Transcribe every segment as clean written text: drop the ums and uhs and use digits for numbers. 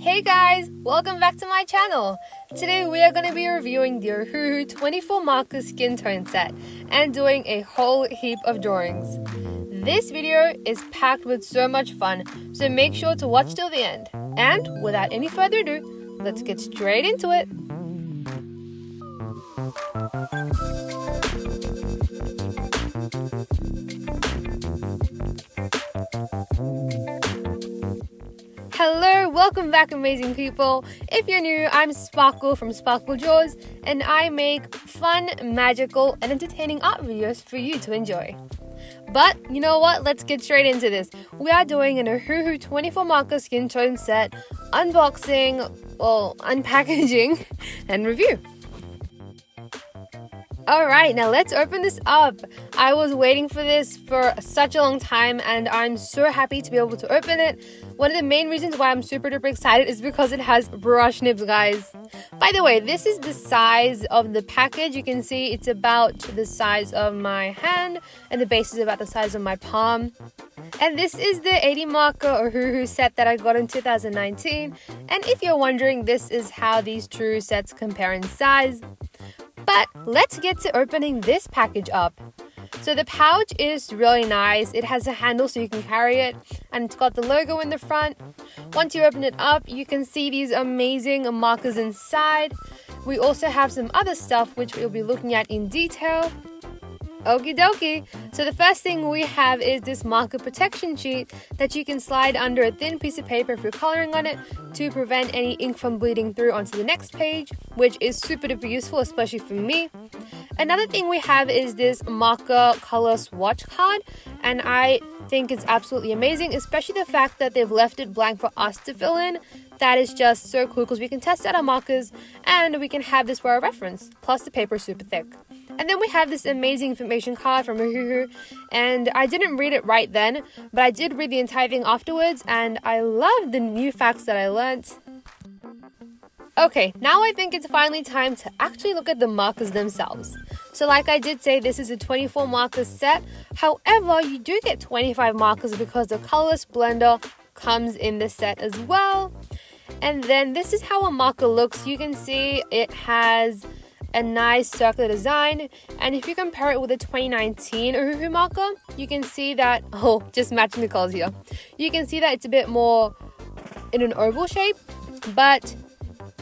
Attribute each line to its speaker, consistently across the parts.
Speaker 1: Hey guys, welcome back to my channel. Today we are going to be reviewing the Ohuhu 24 marker skin tone set and doing a whole heap of drawings. This video is packed with so much fun, so make sure to watch till the end. And without any further ado, let's get straight into it. Hello, welcome back amazing people. If you're new, I'm Sparkle from Drawz and I make fun, magical and entertaining art videos for you to enjoy. But you know what, let's get straight into this. We are doing an Ohuhu 24 marker skin tone set, unboxing, unpackaging and review. Alright, now let's open this up. I was waiting for this for such a long time and I'm so happy to be able to open it. One of the main reasons why I'm super duper excited is because it has brush nibs, guys. By the way, this is the size of the package. You can see it's about the size of my hand and the base is about the size of my palm. And this is the 80 marker Ohuhu set that I got in 2019. And if you're wondering, this is how these two sets compare in size. But let's get to opening this package up. So the pouch is really nice. It has a handle so you can carry it and it's got the logo in the front. Once you open it up, you can see these amazing markers inside. We also have some other stuff which we'll be looking at in detail. Okie dokie. So the first thing we have is this marker protection sheet that you can slide under a thin piece of paper if you're coloring on it to prevent any ink from bleeding through onto the next page, which is super duper useful, especially for me. Another thing we have is this marker color swatch card, and I think it's absolutely amazing, especially the fact that they've left it blank for us to fill in. That is just so cool because we can test out our markers and we can have this for our reference. Plus the paper is super thick. And then we have this amazing information card from Ohuhu, and I didn't read it right then, but I did read the entire thing afterwards and I loved the new facts that I learnt. Okay, now I think it's finally time to actually look at the markers themselves. So like I did say, this is a 24 marker set. However, you do get 25 markers because the colorless blender comes in the set as well. And then this is how a marker looks. You can see it has a nice circular design, and if you compare it with the 2019 Ohuhu marker, you can see that, just matching the colors here, you can see that it's a bit more in an oval shape, but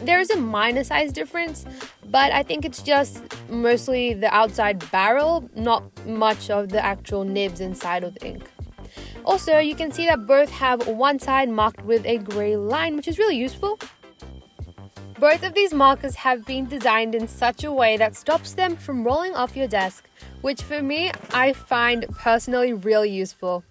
Speaker 1: there is a minor size difference, but I think it's just mostly the outside barrel, not much of the actual nibs inside of the ink. Also, you can see that both have one side marked with a grey line, which is really useful. Both of these markers have been designed in such a way that stops them from rolling off your desk, which for me, I find personally really useful.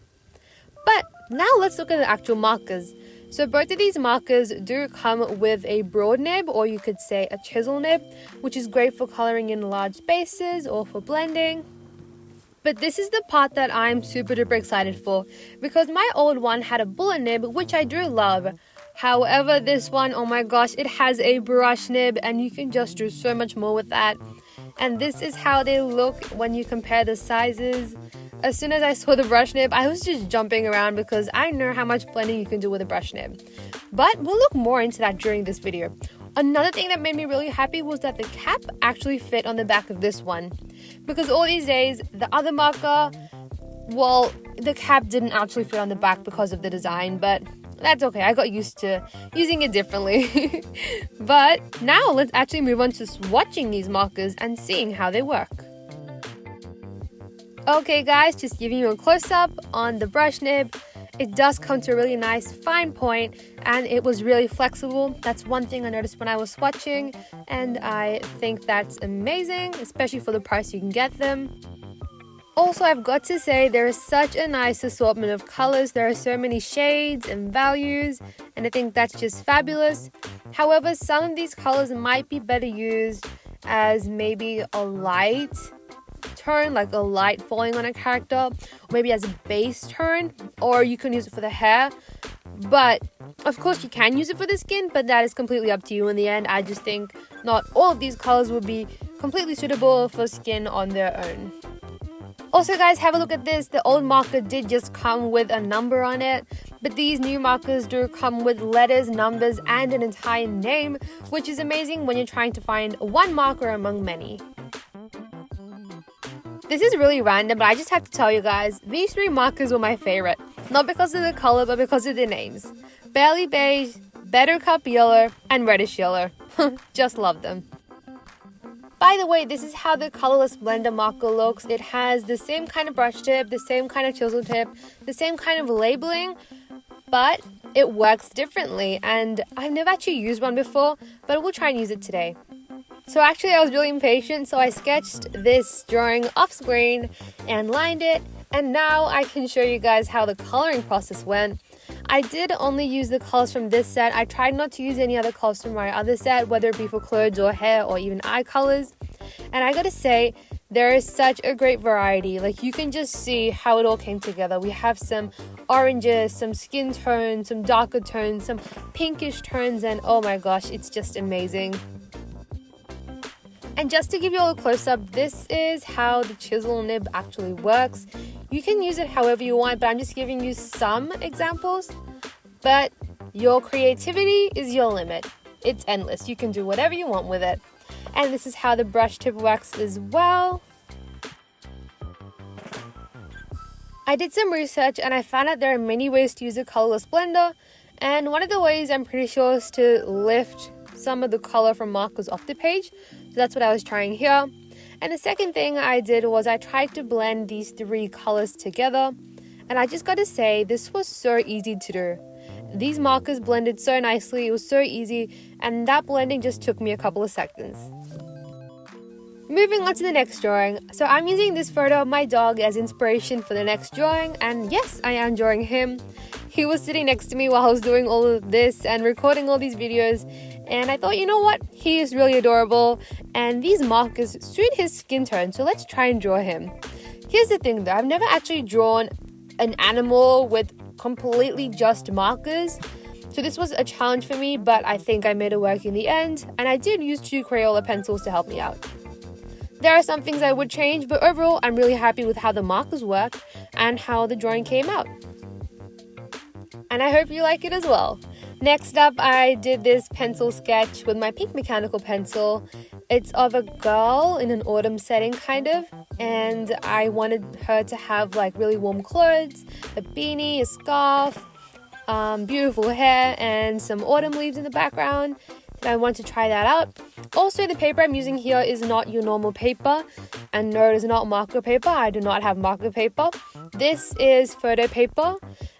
Speaker 1: But now let's look at the actual markers. So both of these markers do come with a broad nib, or you could say a chisel nib, which is great for coloring in large spaces or for blending. But this is the part that I'm super duper excited for, because my old one had a bullet nib, which I do love. However, this one, oh my gosh, it has a brush nib and you can just do so much more with that. And this is how they look when you compare the sizes. As soon as I saw the brush nib, I was just jumping around because I know how much blending you can do with a brush nib. But we'll look more into that during this video. Another thing that made me really happy was that the cap actually fit on the back of this one. Because all these days, the other marker, well, the cap didn't actually fit on the back because of the design, but that's okay, I got used to using it differently. But now let's actually move on to swatching these markers and seeing how they work. Okay guys, just giving you a close-up on the brush nib. It does come to a really nice fine point and it was really flexible. That's one thing I noticed when I was swatching, and I think that's amazing, especially for the price you can get them. Also, I've got to say, there is such a nice assortment of colors. There are so many shades and values, and I think that's just fabulous. However, some of these colors might be better used as maybe a light tone, like a light falling on a character, or maybe as a base tone, or you can use it for the hair. But of course, you can use it for the skin, but that is completely up to you in the end. I just think not all of these colors would be completely suitable for skin on their own. Also guys, have a look at this. The old marker did just come with a number on it, but these new markers do come with letters, numbers, and an entire name, which is amazing when you're trying to find one marker among many. This is really random, but I just have to tell you guys, these three markers were my favorite. Not because of the color, but because of their names. Barely Beige, Buttercup Yellow, and Reddish Yellow. Just love them. By the way, this is how the colorless blender marker looks. It has the same kind of brush tip, the same kind of chisel tip, the same kind of labeling, but it works differently. And I've never actually used one before, but we'll try and use it today. So actually I was really impatient, so I sketched this drawing off screen and lined it, and now I can show you guys how the coloring process went. I did only use the colors from this set. I tried not to use any other colors from my other set, whether it be for clothes or hair or even eye colors. And I gotta say, there is such a great variety. Like, you can just see how it all came together. We have some oranges, some skin tones, some darker tones, some pinkish tones, and oh my gosh, it's just amazing. And just to give you all a close-up, this is how the chisel nib actually works. You can use it however you want, but I'm just giving you some examples. But your creativity is your limit. It's endless. You can do whatever you want with it. And this is how the brush tip works as well. I did some research and I found out there are many ways to use a colorless blender. And one of the ways I'm pretty sure is to lift some of the color from markers off the page. So that's what I was trying here. And the second thing I did was I tried to blend these three colors together. And I just got to say, this was so easy to do. These markers blended so nicely, it was so easy, and that blending just took me a couple of seconds. Moving on to the next drawing. So I'm using this photo of my dog as inspiration for the next drawing, and yes, I am drawing him. He was sitting next to me while I was doing all of this and recording all these videos, and I thought, you know what, he is really adorable, and these markers suit his skin tone, so let's try and draw him. Here's the thing though, I've never actually drawn an animal with completely just markers, so this was a challenge for me, but I think I made it work in the end, and I did use 2 Crayola pencils to help me out. There are some things I would change, but overall I'm really happy with how the markers work and how the drawing came out. And I hope you like it as well. Next up, I did this pencil sketch with my pink mechanical pencil. It's of a girl in an autumn setting kind of, and I wanted her to have like really warm clothes, a beanie, a scarf, beautiful hair, and some autumn leaves in the background. I want to try that out. Also, the paper I'm using here is not your normal paper, and no, it is not marker paper. I do not have marker paper. This is photo paper,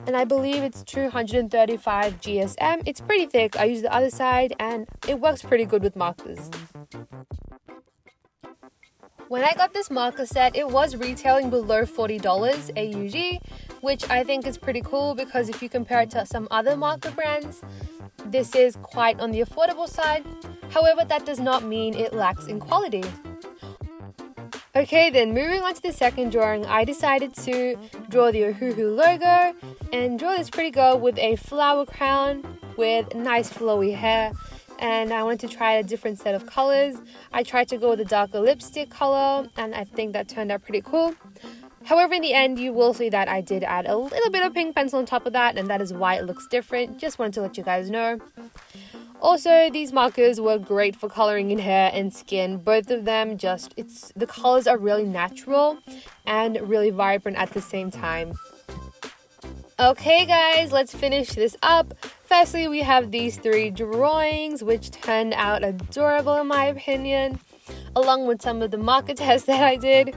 Speaker 1: and I believe it's 235 GSM. It's pretty thick. I use the other side, and it works pretty good with markers. When I got this marker set, it was retailing below $40 AUG, which I think is pretty cool because if you compare it to some other marker brands, this is quite on the affordable side. However, that does not mean it lacks in quality. Okay, then moving on to the second drawing, I decided to draw the Ohuhu logo and draw this pretty girl with a flower crown with nice flowy hair. And I wanted to try a different set of colors. I tried to go with a darker lipstick color, and I think that turned out pretty cool. However, in the end, you will see that I did add a little bit of pink pencil on top of that, and that is why it looks different. Just wanted to let you guys know. Also, these markers were great for coloring in hair and skin. Both of them the colors are really natural and really vibrant at the same time. Okay guys, let's finish this up. Firstly, we have these 3 drawings, which turned out adorable in my opinion, along with some of the marker tests that I did.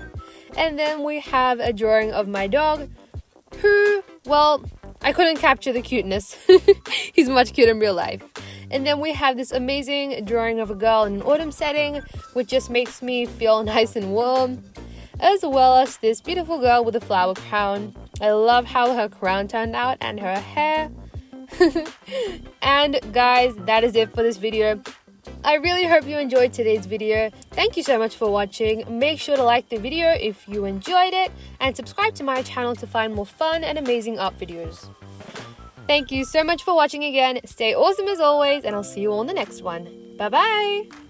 Speaker 1: And then we have a drawing of my dog, who, well, I couldn't capture the cuteness. He's much cute in real life. And then we have this amazing drawing of a girl in an autumn setting, which just makes me feel nice and warm, as well as this beautiful girl with a flower crown. I love how her crown turned out and her hair. And guys, that is it for this video. I really hope you enjoyed today's video. Thank you so much for watching. Make sure to like the video if you enjoyed it and subscribe to my channel to find more fun and amazing art videos. Thank you so much for watching again. Stay awesome as always, and I'll see you all in the next one. Bye bye!